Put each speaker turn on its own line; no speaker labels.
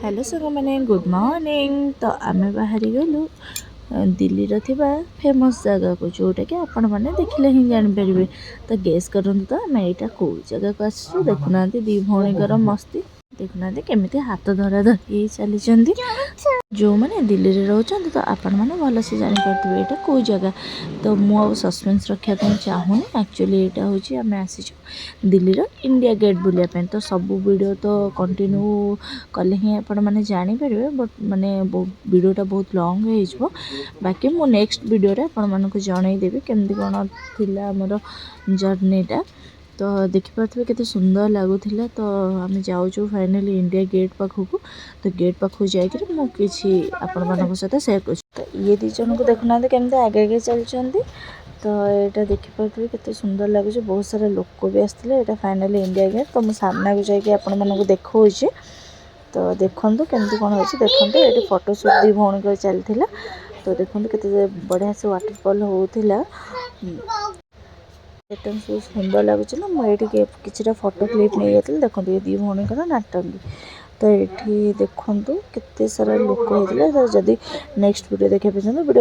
Hello सांग मैंने good morning. तो आम बाहरी गलु दिल्ली थिबा फेमस जगह को जोटा कि आपण मैंने देखले ही जापर। तो गेस करूँ तो आम यहाँ कौ जगह को आसू देखुना दी भौणीकर मस्ती देखुना केमी हाथ धरा धरी चली जो मैंने दिल्ली में रोचते तो आपण मैंने भलसे जापर यहाँ कौ जगह। तो मुझे सस्पेंस रखा चाहूनी एक्चुअली यहाँ हूँ आम आसी दिल्ली इंडिया गेट बुलायापी। तो सब वीडियो तो कंटिन्यू कले ही आपण मैंने जापर बट माने वीडियोटा बहुत लॉन्ग हो बाकी मु नेक्स्ट वीडियो रे आपण मानक जनईदेवी केमती कौन थी आमर जर्नीटा। तो देखिपे केते सुंदर लगुला। तो आम जाऊँ फाइनाली इंडिया गेट पाखक। तो गेट पाखक जाकर मुझे आपण मान सहित सेयार कर। तो ये दी जन को देखुना केमती आगे आगे चलते। तो यहाँ देखिपे केते सुंदर लगुच बहुत सारा लोक भी आसते। यहाँ फाइनाली इंडिया गेट। तो मुझे सामना को जाकि आपण मानक देखा। तो देखो केमती कौन हो देखो ये फोटोशूट दी भौणी कर चलता। तो देखो केते बढ़िया से वाटरफॉल होता सुंदर लगुच ना। मुझे किसी फोटो क्लिप नहीं जाती देखो ये दी भौणी नाटंगी। तो ये देखु केते सारा लोक होते। जदि नेक्स्ट वीडियो देखा वीडियो